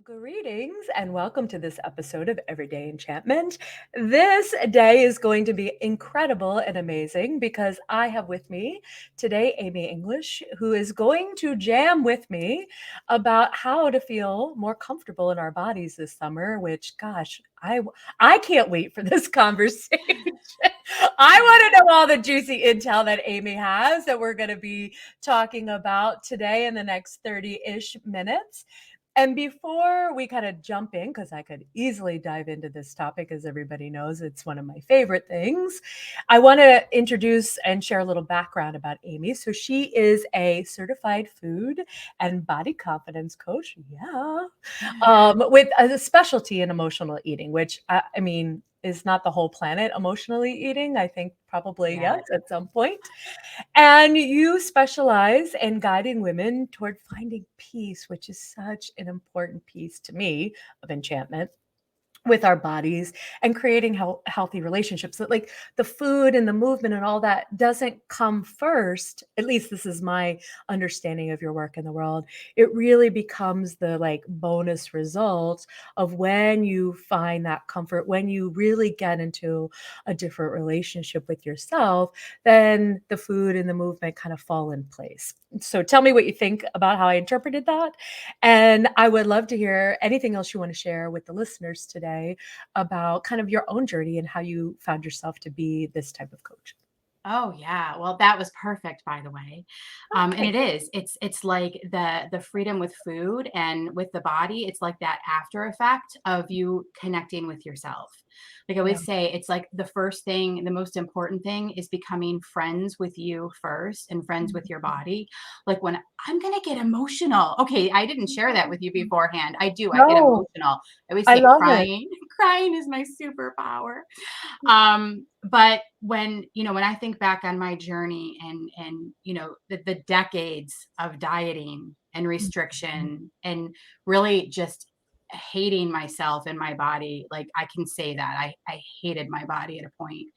Greetings and welcome to this episode of Everyday Enchantment. This day is going to be incredible and amazing because I have with me today Amy English, who is going to jam with me about how to feel more comfortable in our bodies this summer, which gosh, I can't wait for this conversation. I want to know all the juicy intel that Amy has that we're going to be talking about today in the next 30-ish minutes. And before we kind of jump in, because I could easily dive into this topic, as everybody knows, it's one of my favorite things. I want to introduce and share a little background about Amy. So she is a certified food and body confidence coach. Yeah. With a specialty in emotional eating, which I mean, is not the whole planet emotionally eating. I think probably Yeah. yes at some point. And you specialize in guiding women toward finding peace, which is such an important piece to me of enchantment with our bodies and creating healthy relationships. That like the food and the movement and all that doesn't come first. At least this is my understanding of your work in the world. It really becomes the like bonus result of when you find that comfort, when you really get into a different relationship with yourself, then the food and the movement kind of fall in place. So tell me what you think about how I interpreted that. And I would love to hear anything else you want to share with the listeners today about kind of your own journey and how you found yourself to be this type of coach. Oh yeah. Well, that was perfect, by the way. And Okay. it is. It's like the freedom with food and with the body. It's like that after effect of you connecting with yourself. Like I Yeah. always say, it's like the first thing, the most important thing is becoming friends with you first and friends with your Mhm. body. Like when I'm gonna get emotional. Okay, I didn't share that with you beforehand. I do. I get No, emotional. I always I say love it. crying. Crying is my superpower. But when I think back on my journey and the decades of dieting and Mhm. restriction and really just hating myself and my body, like I can say that I hated my body at a point.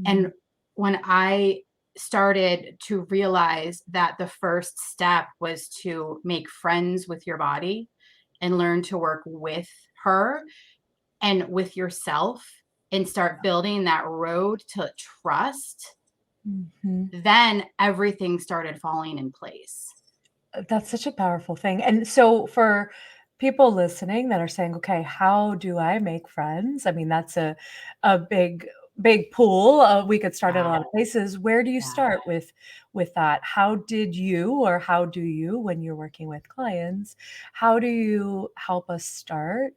And Mhm. when I started to realize that the first step was to make friends with your body and learn to work with her and with yourself and start building that road to trust, Mhm. then everything started falling in place. That's such a powerful thing. And so for people listening that are saying, okay, how do I make friends? I mean, that's a big pool. We could start at a Yeah, lot of places. Where do you yeah. start with that? How did you or how do you when you're working with clients, how do you help us start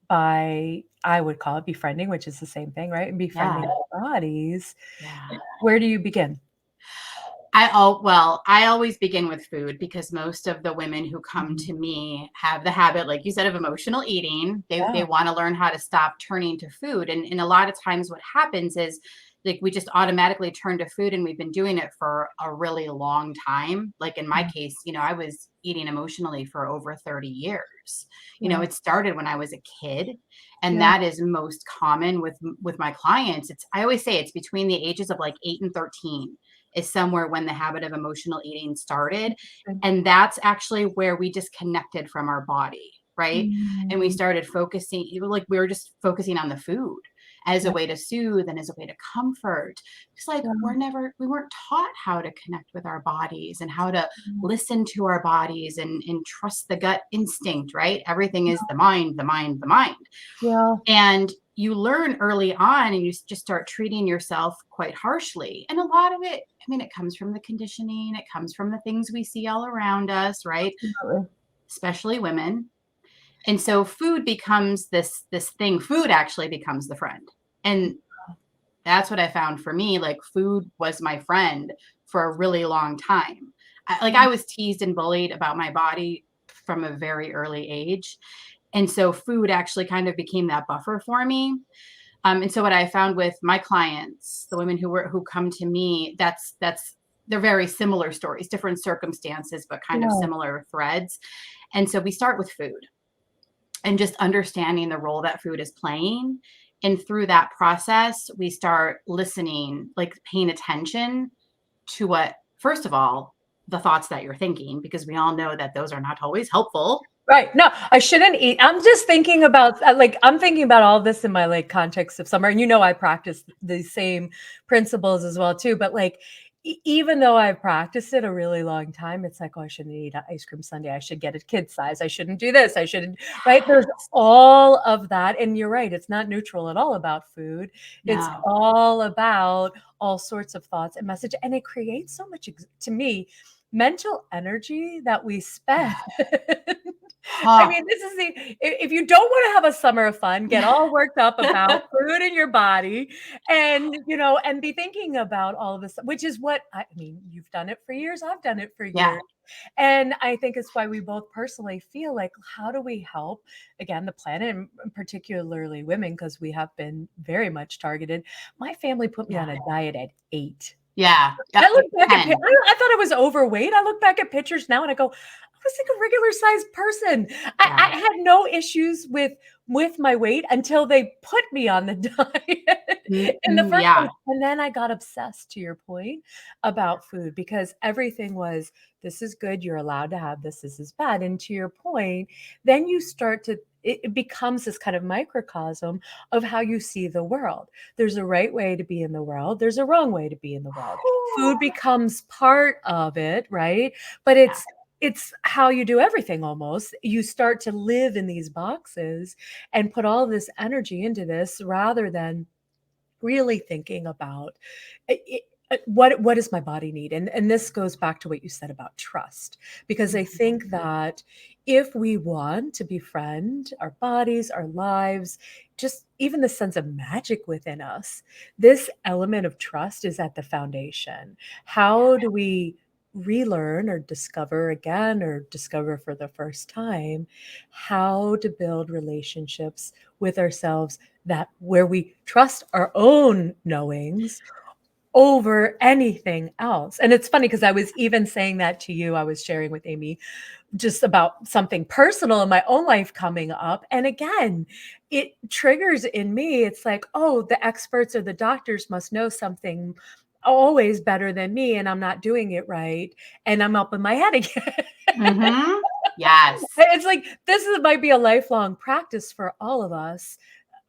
by I would call it befriending, which is the same thing, right? And befriending Yeah, our bodies. yeah. Where do you begin? I always begin with food because most of the women who come Mhm. to me have the habit, like you said, of emotional eating. They Yeah. want to learn how to stop turning to food. And a lot of times what happens is like we just automatically turn to food and we've been doing it for a really long time. Like in my Mm. case, I was eating emotionally for over 30 years. Yeah. It started when I was a kid, and Yeah. that is most common with my clients. It's I always say it's between the ages of like 8 and 13 is somewhere when the habit of emotional eating started. Interesting. And that's actually where we disconnected from our body, right? And we Mm. started focusing, like we were just focusing on the food as a Yeah. way to soothe and as a way to comfort. It's like Yeah. we weren't taught how to connect with our bodies and how to Mm. listen to our bodies and trust the gut instinct, right? Everything is the mind, the mind, the mind. Yeah. And you learn early on and you just start treating yourself quite harshly. And a lot of it, I mean, it comes from the conditioning, it comes from the things we see all around us, right? Absolutely. Especially women. And so food becomes this thing. Food actually becomes the friend. And that's what I found for me. Like food was my friend for a really long time. I Mm. was teased and bullied about my body from a very early age. And so food actually kind of became that buffer for me. And so what I found with my clients, the women who come to me, that's they're very similar stories, different circumstances, but kind of Yeah. similar threads. And so we start with food and just understanding the role that food is playing. And through that process, we start listening, like paying attention to what, first of all, the thoughts that you're thinking, because we all know that those are not always helpful. Right. No, I shouldn't eat. I'm just thinking about like I'm thinking about all this in my like context of summer, and I practice the same principles as well too. But like, even though I've practiced it a really long time, it's like, oh, I shouldn't eat an ice cream sundae. I should get it kid size. I shouldn't do this. I shouldn't. Right. There's all of that, and you're right. It's not neutral at all about food. It's No. all about all sorts of thoughts and message, and it creates so much to me mental energy that we spend. I Huh. mean, this is the if you don't wanna have a summer of fun, get all worked up about food in your body and, and be thinking about all of this, which is what I mean, you've done it for years, I've done it for Yeah. years. And I think it's why we both personally feel like, how do we help, again, the planet and particularly women, because we have been very much targeted. My family put me Yeah. on a diet at 8. Yeah. I look back at pi 10. I thought I was overweight. I look back at pictures now and I go, I was like a regular sized person. I Yeah. had no issues with my weight until they put me on the diet in the first Yeah. place, and then I got obsessed, to your point, about food because everything was, "This is good, you're allowed to have this is bad," and to your point, then you start to it becomes this kind of microcosm of how you see the world. There's a right way to be in the world, there's a wrong way to be in the world. Food becomes part of it, right? But Yeah. it's how you do everything almost. You start to live in these boxes and put all this energy into this rather than really thinking about what does my body need, and this goes back to what you said about trust, because I Mhm. think that if we want to befriend our bodies, our lives, just even the sense of magic within us, this element of trust is at the foundation. How do we relearn or discover again or discover for the first time how to build relationships with ourselves that where we trust our own knowings over anything else. And it's funny because I was even saying that to you. I was sharing with Amy just about something personal in my own life coming up. And again, it triggers in me. It's like, oh, the experts or the doctors must know something always better than me, and I'm not doing it right. And I'm up in my head again. Mhm. Yes. It's like might be a lifelong practice for all of us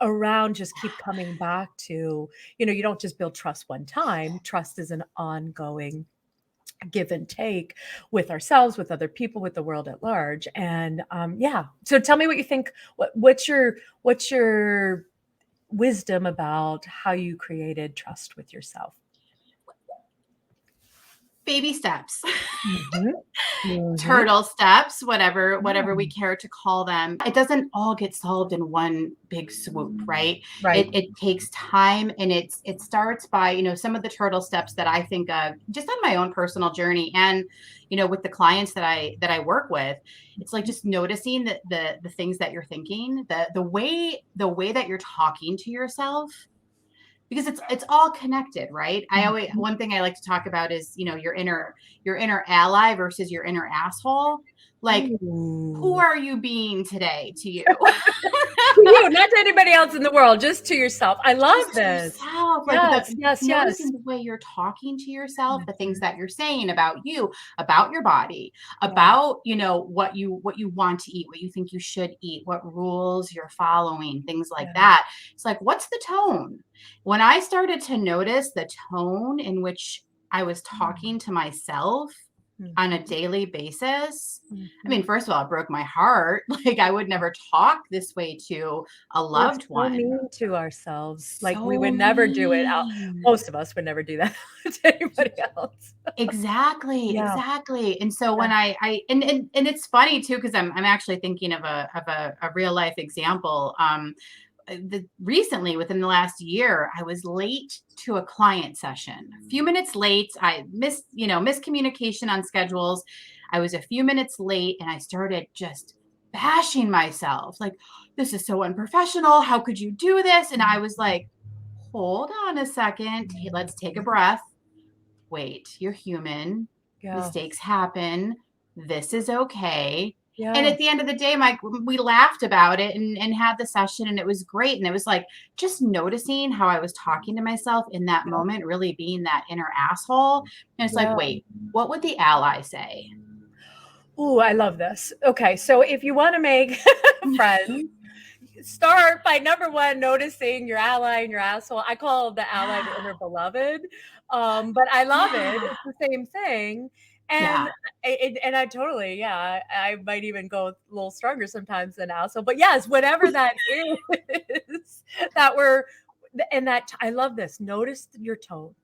around just keep coming back to, you don't just build trust one time. Trust is an ongoing give and take with ourselves, with other people, with the world at large. And yeah. So tell me what you think. What's your wisdom about how you created trust with yourself? Baby steps. Mhm. Mhm. Turtle steps, whatever we Yeah. care to call them. It doesn't all get solved in one big swoop, right? Right. It takes time, and it starts by, some of the turtle steps that I think of just on my own personal journey, and with the clients that I work with. It's like just noticing the things that you're thinking, the way that you're talking to yourself, because it's all connected, right? I always Mhm. One thing I like to talk about is, your inner ally versus your inner asshole. Like, who Ooh. are you being today to you? To you, not to anybody else in the world, just to yourself. I love Just to this. yourself, like the Yes, yes, yes. noticing the way you're talking to yourself, the things Mhm. that you're saying about you, about your body, Yeah, about, what you want to eat, what you think you should eat, what rules you're following, things like yeah, that. It's like, what's the tone? When I started to notice the tone in which I was mm, talking to myself on a mhm, daily basis, I mhm. mean, first of all, it broke my heart. Like, I would never talk this way to a We're loved so one. mean to ourselves, like, we So would never do it out mean. most of us would never do that to anybody else. Exactly, Yeah, exactly. And so yeah. when I and it's funny too, because I'm actually thinking of a real life example. Recently, within the last year, I was late to a client session. A few minutes late. I miscommunication on schedules. I was a few minutes late, and I started just bashing myself. Like, this is so unprofessional. How could you do this? And I was like, hold on a second. Let's take a Mhm. breath. Wait, you're human. Yeah, Mistakes happen. This is okay. And yeah, at the end of the day, Mike, we laughed about it and had the session, and it was great. And it was like just noticing how I was talking to myself in that yeah, moment, really being that inner asshole. And it's like, yeah. wait, what would the ally say? Ooh, I love this. Okay, so if you want to make friends, start by number one, noticing your ally and your asshole. I call the ally the Yeah. inner beloved, but I love it. Yeah. It's the same thing, and Yeah. and I totally, yeah, I might even go a little stronger sometimes than asshole. But yes, whatever that is, that we're and that I love this. Notice your tone.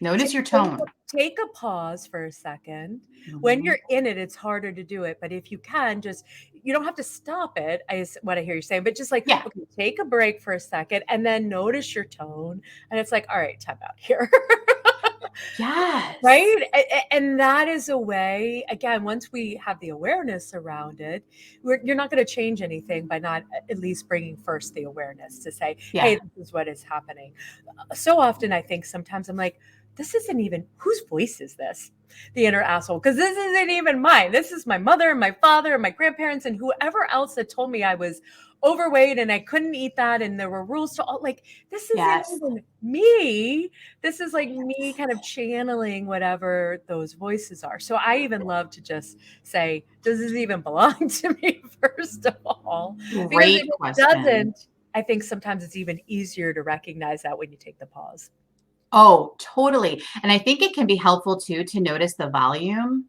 Notice your Take tone. take a pause for a second. When Mhm. you're in it, it's harder to do it, but if you can, just you don't have to stop it, is what I hear you saying, but just like, Yeah. okay, take a break for a second and then notice your tone, and it's like, "All right, time out here." Yes. Right? And that is a way, again, once we have the awareness around it, you're not going to change anything by not at least bringing first the awareness to say, hey, Yeah. this is what is happening. So often, I think sometimes I'm like, this isn't even, whose voice is this? The inner asshole, because this isn't even mine. This is my mother and my father and my grandparents and whoever else that told me I was overweight and I couldn't eat that and there were rules to all, like, this isn't Yes. even me. This is like me Yes. kind of channeling whatever those voices are. So I even love to just say, does this even belong to me, first of all? Because if Great it question. doesn't, I think sometimes it's even easier to recognize that when you take the pause. Oh, totally. And I think it can be helpful too to notice the volume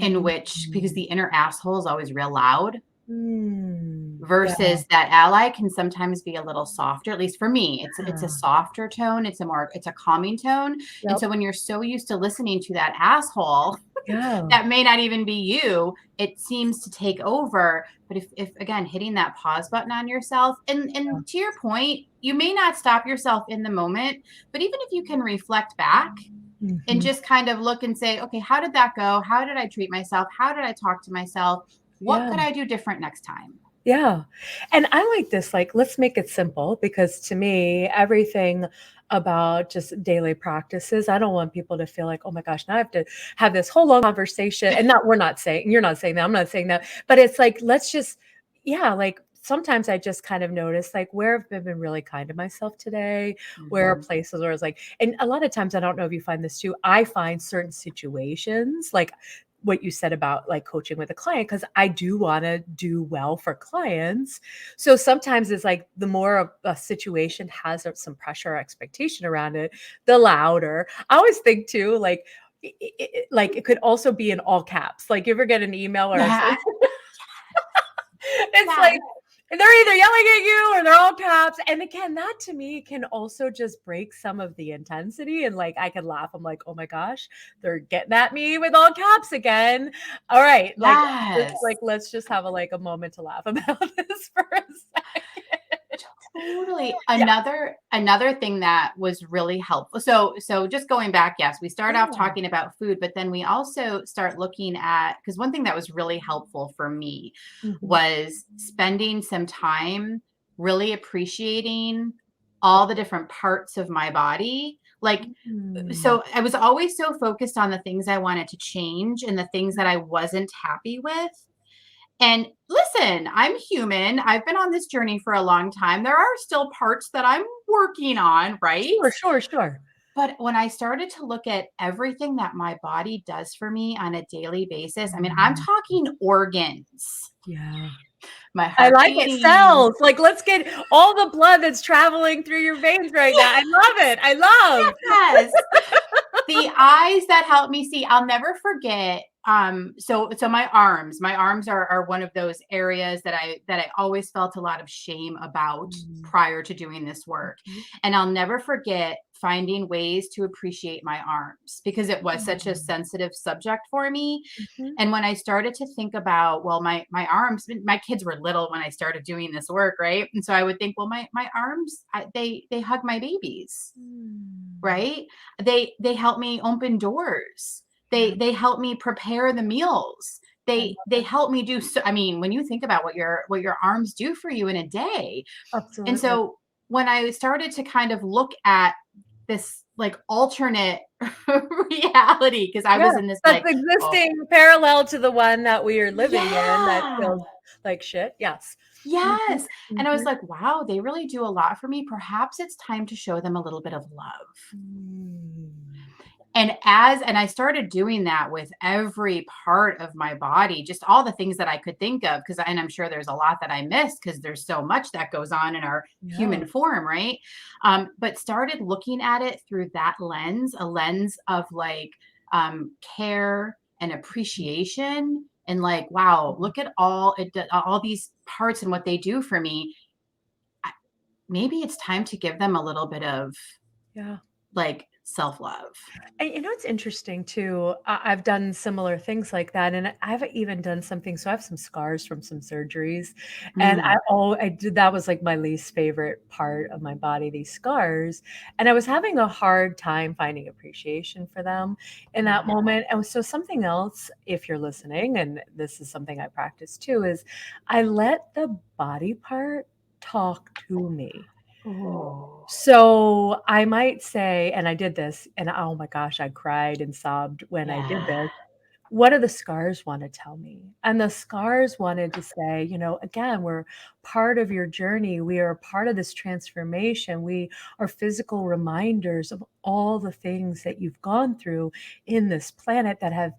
in Mm, which, because the inner asshole is always real loud, yeah, versus that ally can sometimes be a little softer. At least for me, it's a softer tone. It's a calming tone. And yep, so when you're so used to listening to that asshole, yeah, that may not even be you, it seems to take over. But if again, hitting that pause button on yourself, and to your point, you may not stop yourself in the moment, but even if you can reflect back and mhm, just kind of look and say, okay, how did that go? How did I treat myself? How did I talk to myself? What yeah. could I do different next time? Yeah. And I like this, like, let's make it simple because to me, everything about just daily practices, I don't want people to feel like, oh my gosh, now I have to have this whole long conversation. And not, we're not saying, you're not saying that, I'm not saying that, but it's like, let's just, yeah, like sometimes I just kind of notice like where have I been really kind to myself today? Where are Mhm. places where it's like, and a lot of times, I don't know if you find this too, I find certain situations like what you said about like coaching with a client because I do want to do well for clients. So sometimes it's like the more of a situation has some pressure or expectation around it, the louder. I always think too, like, like it could also be in all caps. Like you ever get an email or Yeah. it's like Yes. they're either yelling at you or they're all caps. And again, that to me can also just break some of the intensity. And like I can laugh. I'm like, oh my gosh, they're getting at me with all caps again. All right, Yes. like let's just have a moment to laugh about this for a second. Totally. Yeah. Another thing that was really helpful. So just going back, yes, we start off Yeah. talking about food, but then we also start looking at, because one thing that was really helpful for me Mhm. was spending some time really appreciating all the different parts of my body. Like, Mm. so I was always so focused on the things I wanted to change and the things that I wasn't happy with. And listen, I'm human. I've been on this journey for a long time. There are still parts that I'm working on, right? Sure, sure, sure. But when I started to look at everything that my body does for me on a daily basis, I mean, I'm Mm. talking organs, Yeah. my I heart like it. beating. Cells. Like, let's get all the blood that's traveling through your veins right now. I love it. I love. Yes. The eyes that help me see, I'll never forget. So my arms are one of those areas that I always felt a lot of shame about Mm. prior to doing this work. Mhm. And I'll never forget finding ways to appreciate my arms because it was such a Mm. sensitive subject for me. Mhm. And when I started to think about, well, my arms, my kids were little when I started doing this work, right? And so I would think, well, my arms, they hug my babies, Mm. right? They help me open doors. Yeah, They help me prepare the meals. I They love it. help me do so, I mean, when you think about what your arms do for you in a day. And Absolutely. so when I started to kind of look at this like alternate reality, because I Yeah, was in this that's like, oh, existing parallel to the one that we are living in that yeah. feels like shit. Yes. Mhm, Yes. And I was mhm. like, wow, they really do a lot for me. Perhaps it's time to show them a little bit of love. Mm. And I started doing that with every part of my body, just all the things that I could think of, because and I'm sure there's a lot that I missed because there's so much that goes on in our Yeah. human form, right? But started looking at it through that lens, a lens of like care and appreciation, and like, wow, look at all these parts and what they do for me. Maybe it's time to give them a little bit of Yeah. like self-love. And you know, it's interesting too. I've done similar things like that, and I've even done something. So I have some scars from some surgeries, and Mm, I did that was like my least favorite part of my body, these scars, and I was having a hard time finding appreciation for them in that yeah. moment. And so something else, if you're listening, and this is something I practice too, is I let the body part talk to me. Oh, So, I might say and I did this, and oh my gosh, I cried and sobbed when I did yeah. this. What do the scars wanna tell me? And the scars wanted to say, again, we're part of your journey. We are part of this transformation. We are physical reminders of all the things that you've gone through in this planet that have,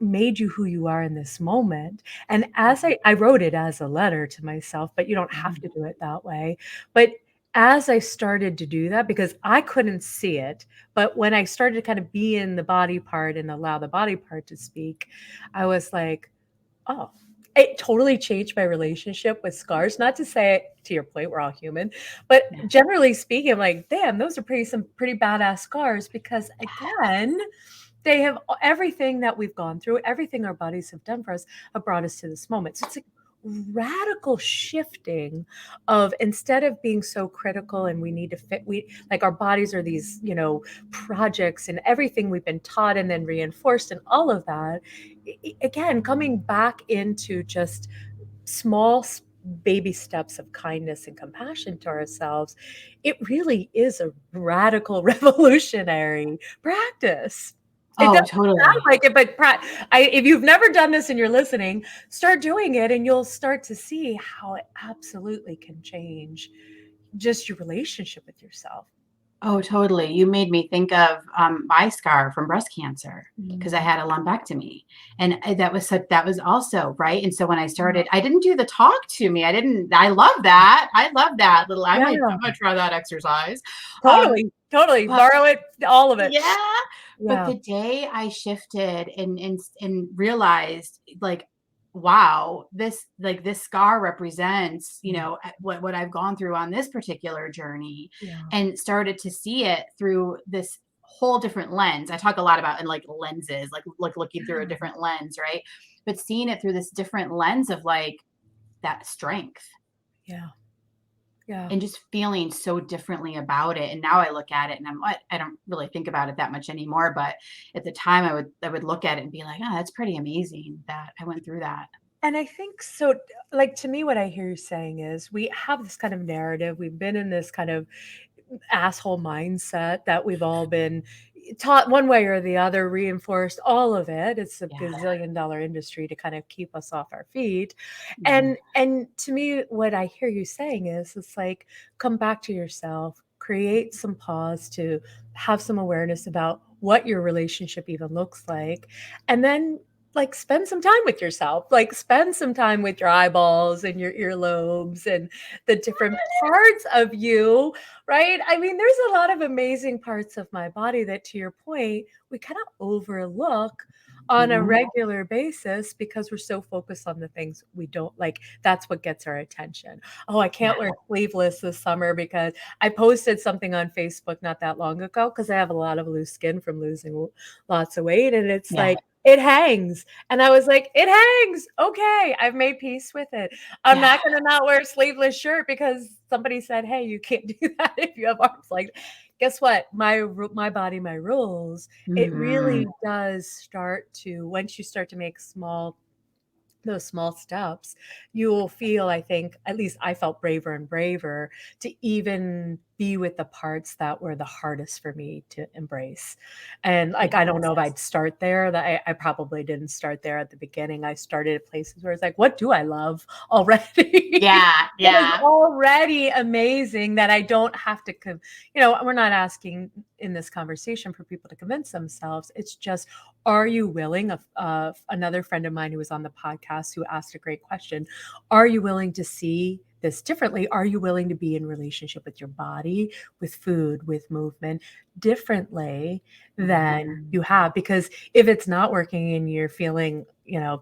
made you who you are in this moment. And as I wrote it as a letter to myself, but you don't have to Mhm. do it that way. But as I started to do that, because I couldn't see it, but when I started to kind of be in the body part and allow the body part to speak, I was like, "Oh." It totally changed my relationship with scars, not to say to your point, we're all human, but Yeah. generally speaking, I'm like, "Damn, those are some pretty badass scars," because again, they have everything that we've gone through, everything our bodies have done for us have brought us to this moment. So it's like radical shifting of instead of being so critical and we need to fit we like our bodies are these, projects and everything we've been taught and then reinforced and all of that. Again, coming back into just small baby steps of kindness and compassion to ourselves, it really is a radical revolutionary practice. It Oh, doesn't sound totally. like it, but if you've never done this and you're listening, start doing it and you'll start to see how it absolutely can change just your relationship with yourself. Oh, totally. You made me think of my scar from breast cancer because I Mm. had a lumpectomy, and that was also right. And so when I Yeah. started, I didn't do the talk to me. I didn't. I love that. I love that little. Yeah, I might try that exercise. Um, totally, totally. but Borrow it, all of it. yeah, but Yeah. the day I shifted and realized like, wow, this scar represents, Mm. what I've gone through on this particular journey, Yeah. and started to see it through this whole different lens. I talk a lot about in like lenses, like looking through a Yeah. different lens, right? But seeing it through this different lens of like that strength, Yeah. Yeah. and just feeling so differently about it. And now I look at it and I don't really think about it that much anymore. But at the time I would look at it and be like, oh, that's pretty amazing that I went through that. And I think so, like, to me, what I hear you saying is we have this kind of narrative. We've been in this kind of asshole mindset that we've all been taught one way or the other, reinforced all of it. It's a Yeah. gazillion-dollar industry to kind of keep us off our feet. Mhm. And to me, what I hear you saying is it's like, come back to yourself, create some pause to have some awareness about what your relationship even looks like, and then like spend some time with yourself, like spend some time with your eyeballs and your earlobes and the different parts of you, right? I mean, there's a lot of amazing parts of my body that, to your point, we kind of overlook on a Mhm. regular basis because we're so focused on the things we don't like. That's what gets our attention. Oh, I Yeah. can't wear sleeveless this summer because I posted something on Facebook not that long ago because I have a lot of loose skin from losing lots of weight. And it's Yeah. like, it hangs. And I was like, it hangs. Okay. I've made peace with it. I'm Yeah. not going to not wear a sleeveless shirt because somebody said, "Hey, you can't do that if you have arms like." Guess what? My body, my rules. It Mhm. really does start to once you start to make small those small steps, you will feel, I think, at least I felt braver and braver to even be with the parts that were the hardest for me to embrace. And like, I don't know if I'd start there. That I probably didn't start there at the beginning. I started at places where it's like, what do I love already? Yeah, It is yeah, already amazing that I don't have to, we're not asking in this conversation for people to convince themselves. It's just, are you willing? Another friend of mine who was on the podcast who asked a great question. Are you willing to see this differently? Are you willing to be in relationship with your body, with food, with movement differently than you have? Because if it's not working and you're feeling,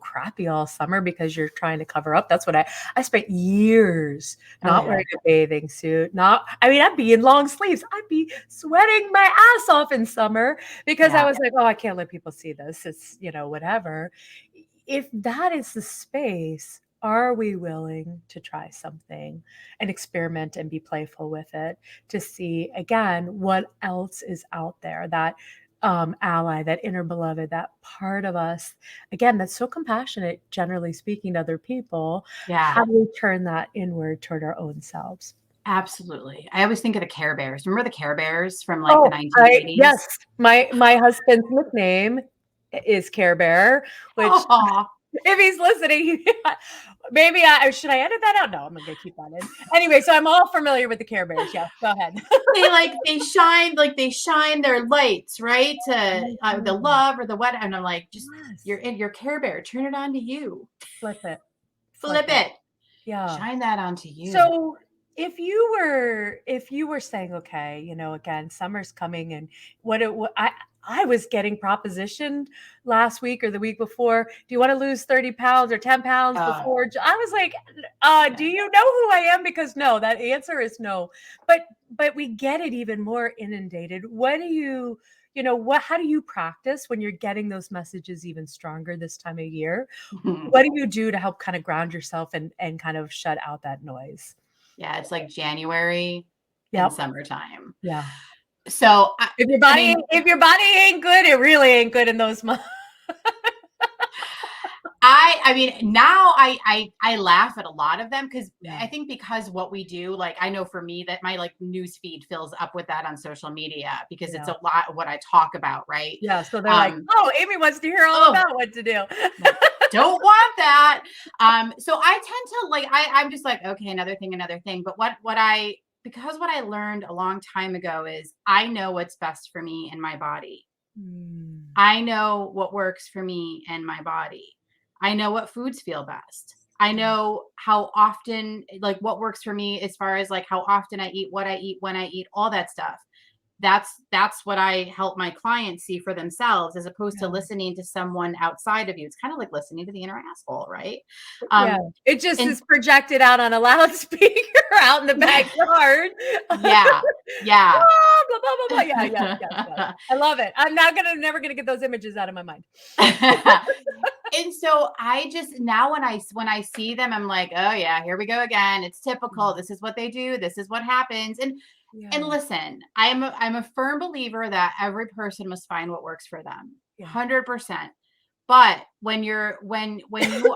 crappy all summer because you're trying to cover up, that's what I spent years oh not yeah, wearing a bathing suit. I'd be in long sleeves. I'd be sweating my ass off in summer because I yeah, was like, oh, I can't let people see this. It's, whatever. If that is the space, are we willing to try something and experiment and be playful with it to see again what else is out there? That ally, that inner beloved, that part of us, again, that's so compassionate, generally speaking, to other people. yeah. How do we turn that inward toward our own selves? Absolutely. I always think of the Care Bears. Remember the Care Bears from like the Oh, yes, 1980s? my husband's nickname is Care Bear, which Oh, if he's listening, maybe should I edit that out? No, I'm gonna keep that in. Anyway, so I'm all familiar with the Care Bears. Yes, go ahead. they shine their lights, right? To the Mhm. love or the what. And I'm like, just you're Yes. in your Care Bear, turn it on to you. Flip it. Flip Flip it. it. Yeah. Shine that onto you. So if you were saying, okay, again, summer's coming and I was getting propositioned last week or the week before, do you want to lose 30 pounds or 10 pounds Oh, before? I was like, do yeah. you know who I am? Because no, that answer is no. But we get it even more inundated. What do you, how do you practice when you're getting those messages even stronger this time of year? What do you do to help kind of ground yourself and kind of shut out that noise? Yeah, it's like January and Yep. summertime. Yeah. So I mean, If your body ain't good, it really ain't good in those months. I mean, now I laugh at a lot of them because Yeah. I think because what we do, like I know for me that my like news feed fills up with that on social media because it's Yeah. a lot of what I talk about, right? Yeah. So they're like, Um, oh, Amy wants to hear all oh, about what to do. like don't want that. So I tend to like I'm just like, okay, another thing. But what I because what I learned a long time ago is I know what's best for me and my body. Mm, I know what works for me and my body. I know what foods feel best. I yeah. know how often, like what works for me as far as like how often I eat, what I eat, when I eat, all that stuff. That's what I help my clients see for themselves as opposed to Yeah. listening to someone outside of you. It's kind of like listening to the inner asshole, right? Yeah. Um It just and is projected out on a loudspeaker out in the backyard. yeah, yeah. Ah, blah, blah, blah, blah. Yeah. Yes. Yes. Yes. I love it. I'm not never gonna get those images out of my mind. And so I just now when I see them, I'm like, oh yeah, here we go again. It's typical. Mm, This is what they do. This is what happens. And yeah. listen, I'm a firm believer that every person must find what works for them. Yeah. 100%. But when you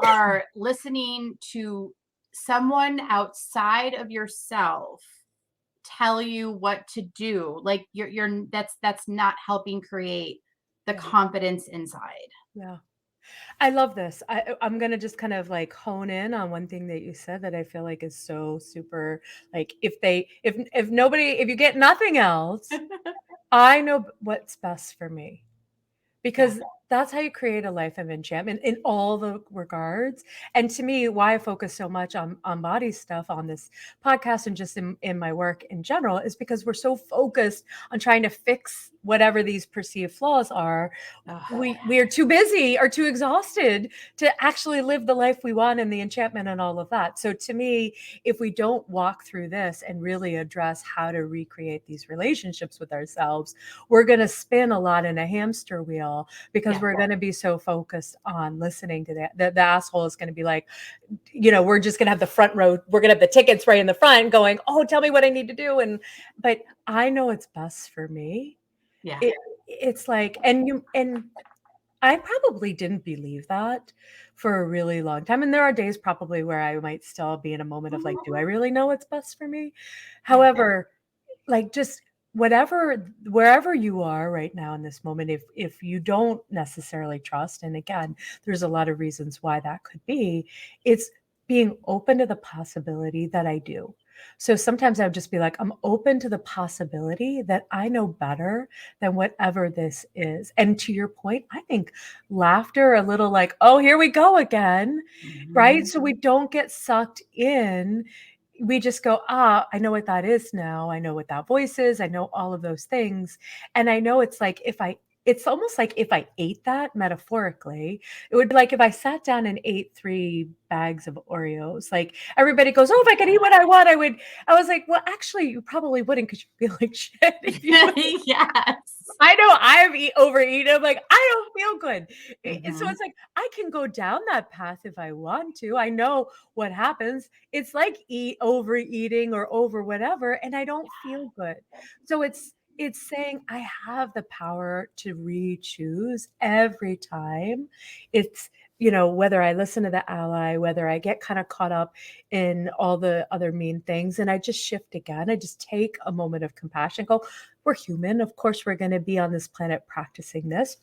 are listening to someone outside of yourself tell you what to do, like you're that's not helping create the Yeah. confidence inside. Yeah. I love this. I'm gonna just kind of like hone in on one thing that you said that I feel like is so super. Like if you get nothing else, I know what's best for me. Yeah. Because that's how you create a life of enchantment in all the regards. And to me, why I focus so much on body stuff on this podcast and just in my work in general is because we're so focused on trying to fix whatever these perceived flaws are. Ugh. We are too busy or too exhausted to actually live the life we want and the enchantment and all of that. So to me, if we don't walk through this and really address how to recreate these relationships with ourselves, we're going to spin a lot in a hamster wheel because Yeah. we're going to be so focused on listening to that. The asshole is going to be like, we're just going to have the front row. We're going to have the tickets right in the front going, oh, tell me what I need to do. But I know it's best for me. Yeah. It, it's like, and I probably didn't believe that for a really long time, and there are days probably where I might still be in a moment of like, "Do I really know what's best for me?" Yeah. However, like, just whatever wherever you are right now in this moment, if you don't necessarily trust, and again, there's a lot of reasons why that could be, it's being open to the possibility that I do. So sometimes I would just be like, I'm open to the possibility that I know better than whatever this is. And to your point, I think laughter, a little like, oh, here we go again, right? Mhm. So we don't get sucked in. We just go, ah, I know what that is now. I know what that voice is. I know all of those things. And I know it's like it's almost like if I ate that metaphorically, it would be like if I sat down and ate 3 bags of Oreos. Like everybody goes, oh, if I could eat what I want, I would. I was like, well, actually, you probably wouldn't because you feel like shit if you would. Yes. I know I've overeaten. I'm like, I don't feel good. So Mhm. it's like I can go down that path if I want to. I know what happens. It's like overeating or over whatever, and I don't feel good. So it's saying I have the power to re-choose every time. It's whether I listen to the ally, whether I get kind of caught up in all the other mean things, and I just shift again. I just take a moment of compassion, go, we're human. Of course, we're going to be on this planet practicing this.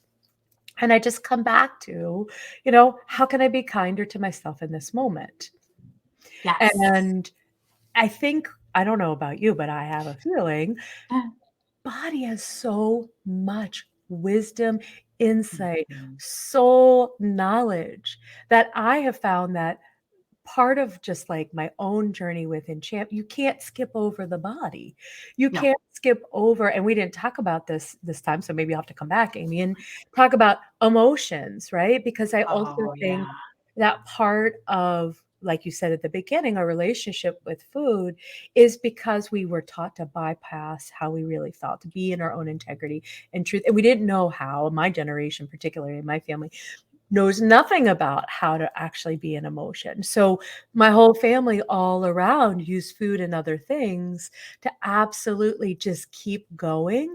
And I just come back to, how can I be kinder to myself in this moment? Yes. And I think, I don't know about you, but I have a feeling body has so much wisdom, insight, Mhm. soul knowledge that I have found that part of just like my own journey with enchant, you can't skip over the body. You No. can't skip over, and we didn't talk about this time, so maybe you'll have to come back, Amy, and talk about emotions, right? Because I also Oh, think yeah. that part of, like you said at the beginning, our relationship with food is because we were taught to bypass how we really felt, to be in our own integrity and truth. And we didn't know how. My generation, particularly in my family, knows nothing about how to actually be an emotion. So my whole family all around used food and other things to absolutely just keep going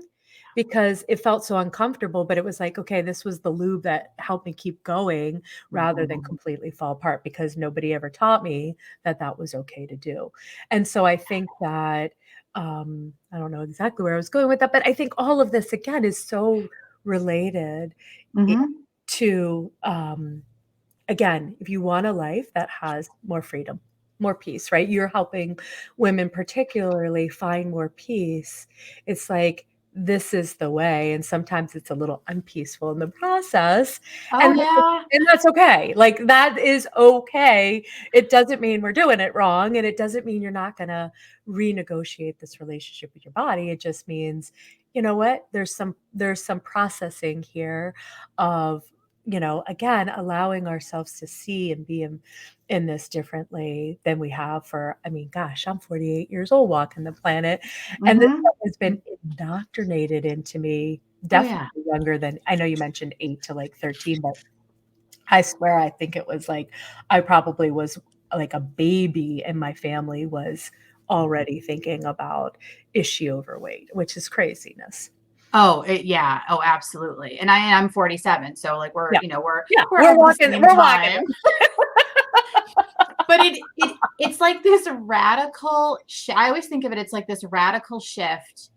because it felt so uncomfortable, but it was like, okay, this was the lube that helped me keep going rather than Mhm. completely fall apart because nobody ever taught me that that was okay to do. And so I think that I don't know exactly where I was going with that, but I think all of this again is so related Mhm. to again, if you want a life that has more freedom, more peace, right? You're helping women particularly find more peace. It's like this is the way, and sometimes it's a little unpeaceful in the process, Oh, and yeah. that's okay. Like that is okay. It doesn't mean we're doing it wrong, and it doesn't mean you're not going to renegotiate this relationship with your body. It just means, you know what? There's some processing here of again, allowing ourselves to see and be in this differently than we have for, I mean, gosh, I'm 48 years old walking the planet. And this Mhm. stuff has been indoctrinated into me Oh, definitely yeah. younger than, I know you mentioned 8 to like 13, but I swear I think it was like I probably was like a baby and my family was already thinking about is she overweight, which is craziness. Oh, yeah. Oh, absolutely. And I'm 47, so, like, we're, Yeah. you know, we're Yeah, we're of the same we're walking time. it. But it's like this radical I always think of it, it's like this radical shift,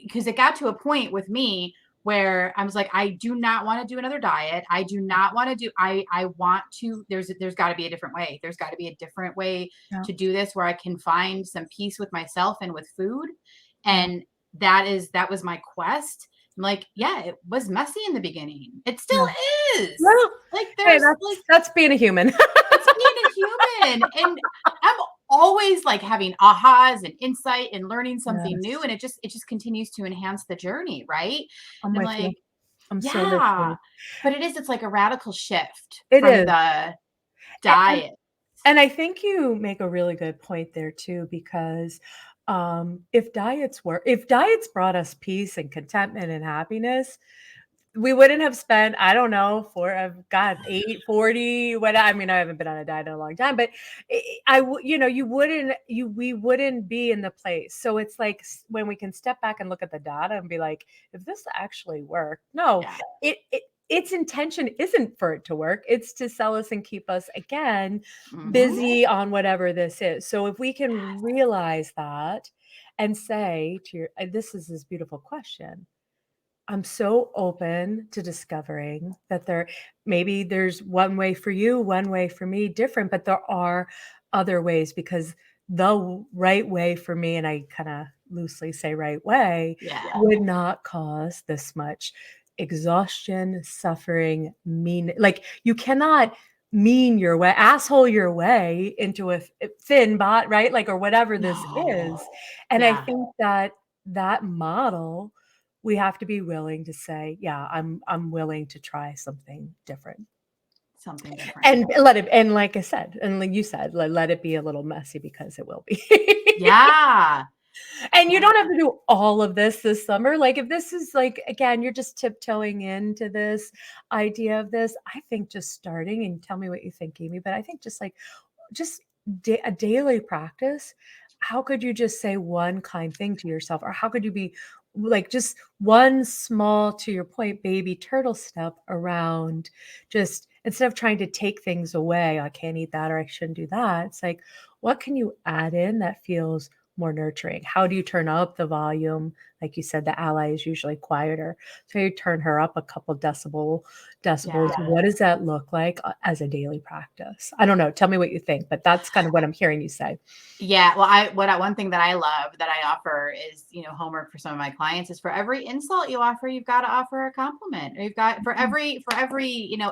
because it got to a point with me where I was like, I do not want to do another diet. I do not want to do I want to there's got to be a different way. There's got to be a different way Yeah, to do this where I can find some peace with myself and with food. yeah. And that was my quest. I'm like, yeah, it was messy in the beginning. It still Yeah. is. Well, Like hey, there's like that's being a human. it's being a human. And I'm always like having ahas and insight and learning something new. Yes, And it just continues to enhance the journey, right? I'm And I'm with you. like, I'm so with yeah. you. But it's like a radical shift It from is. the A and diet. and I think you make a really good point there too, because, if diets brought us peace and contentment and happiness, we wouldn't have spent, I don't know, God, 8, 40, what I mean, I haven't been on a diet in a long time, but we wouldn't be in the place. So it's like when we can step back and look at the data and be like, if this actually worked, no, Yeah. it its intention isn't for it to work. It's to sell us and keep us, again, Mhm. busy on whatever this is. So if we can realize that and say to your, this is this beautiful question. I'm so open to discovering that maybe there's one way for you, one way for me, different, but there are other ways, because the right way for me, and I kind of loosely say right way, Yeah. would not cause this much exhaustion, suffering, like you cannot asshole your way into a thin bot, right? Like, or whatever this is. No. And I Yeah. think that model, we have to be willing to say, yeah, I'm willing to try something different. Something different. And let it, and like I said, and like you said, let it be a little messy, because it will be. Yeah. And you Yeah. don't have to do all of this summer. Like, if this is like, again, you're just tiptoeing into this idea of this, I think just starting, and tell me what you think, Amy, but I think just like, just a daily practice. How could you just say one kind thing to yourself? Or how could you be like, just one small, to your point, baby turtle step around, just instead of trying to take things away, I can't eat that, or I shouldn't do that. It's like, what can you add in that feels more nurturing? How do you turn up the volume? Like you said, the ally is usually quieter. So you turn her up a couple decibels. Yeah. What does that look like as a daily practice? I don't know. Tell me what you think, but that's kind of what I'm hearing you say. Yeah. Well, one thing that I love that I offer is, homework for some of my clients is, for every insult you offer, you've got to offer a compliment. Or you've got, for every,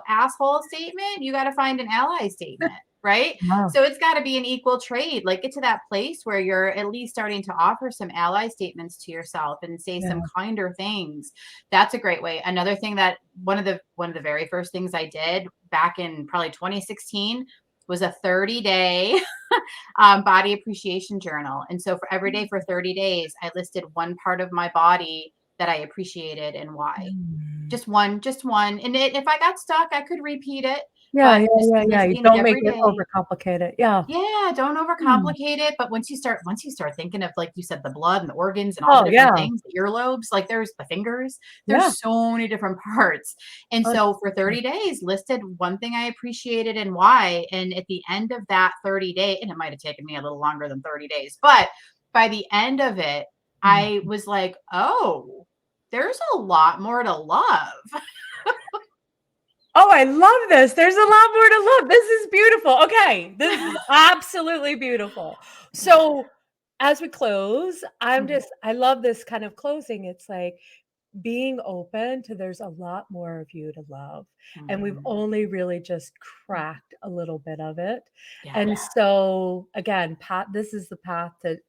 asshole statement, you got to find an ally statement. Right. Wow. So it's got to be an equal trade. Like, get to that place where you're at least starting to offer some ally statements to yourself and say Yeah. some kinder things. That's a great way. Another thing that one of the very first things I did back in probably 2016 was a 30-day body appreciation journal. And so for every day for 30 days, I listed one part of my body that I appreciated and why. Mm. Just one. And if I got stuck, I could repeat it. Yeah, But just You listing don't make every it day. overcomplicate it. Yeah. Yeah, don't Mm. overcomplicate it. But once you start thinking of, like you said, the blood and the organs and all the Oh, different yeah. things, the earlobes, like there's the fingers, Yeah. there's so many different parts. And Oh, so for 30 days, listed one thing I appreciated and why. And at the end of that 30-day, and it might have taken me a little longer than 30 days, but by the end of it, mm. I was like, oh, there's a lot more to love. Oh, I love this. There's a lot more to love. This is beautiful. Okay. This is absolutely beautiful. So as we close, Mhm. I love this kind of closing. It's like being open to, there's a lot more of you to love. And we've Mhm. only really just cracked a little bit of it. Yeah. And so again, this is the path to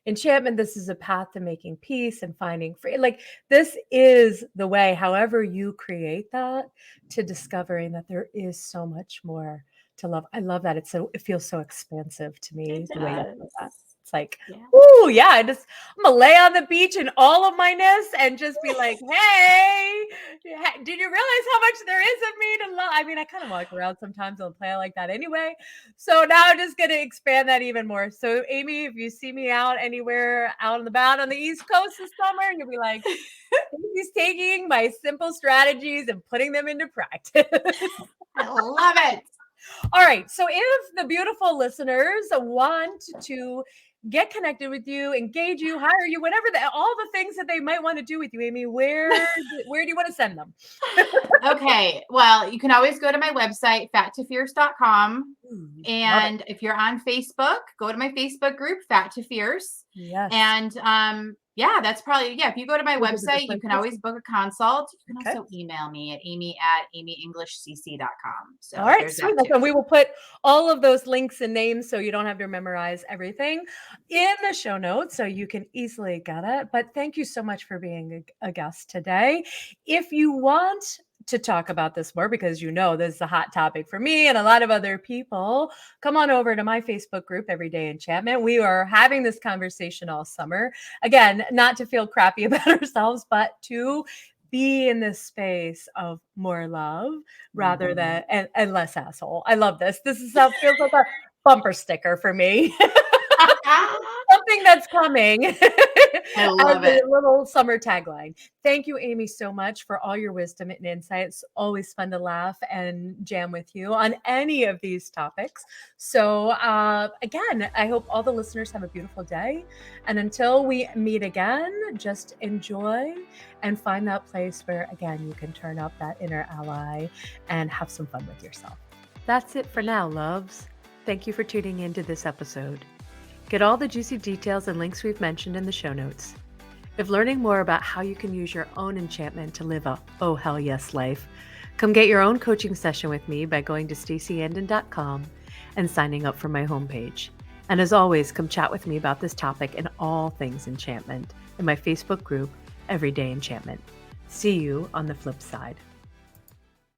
enchantment. This is a path to making peace and finding free. Like, this is the way, however you create that, to discovering that there is so much more to love. I love that. It feels so expansive to me, It the way you put that. does. It's like, Yeah. ooh, yeah, I'm gonna lay on the beach in all of my ness and just be like, hey, did you realize how much there is of me to love? I mean, I kind of walk around sometimes and play like that anyway. So now I'm just gonna expand that even more. So Amy, if you see me out anywhere out and about on the East Coast this summer, you'll be like, he's taking my simple strategies and putting them into practice. I love it. All right. So if the beautiful listeners want to get connected with you, engage you, hire you, whatever, all the things that they might want to do with you, Amy, where do you want to send them? Okay. Well, you can always go to my website, fattofierce.com. Ooh, love it. And if you're on Facebook, go to my Facebook group, Fat to Fierce. Yes. And yeah, that's probably, yeah. If you go to my Those are the website, you can places. always book a consult. You can Okay. also email me at amy@amyenglishcc.com. So All right, there's sweet. that too. And we will put all of those links and names so you don't have to memorize everything in the show notes so you can easily get it. But thank you so much for being a guest today. If you want to talk about this more, because this is a hot topic for me and a lot of other people, come on over to my Facebook group, Everyday Enchantment. We are having this conversation all summer. Again, not to feel crappy about ourselves, but to be in this space of more love rather than and less asshole. I love this. This feels like a bumper sticker for me. Something that's coming. I as love a it. little summer tagline. Thank you, Amy, so much for all your wisdom and insights. Always fun to laugh and jam with you on any of these topics. So, again, I hope all the listeners have a beautiful day. And until we meet again, just enjoy and find that place where, again, you can turn up that inner ally and have some fun with yourself. That's it for now, loves. Thank you for tuning in to this episode. Get all the juicy details and links we've mentioned in the show notes. If learning more about how you can use your own enchantment to live a oh hell yes life, come get your own coaching session with me by going to staceyandon.com and signing up for my homepage. And as always, come chat with me about this topic and all things enchantment in my Facebook group, Everyday Enchantment. See you on the flip side.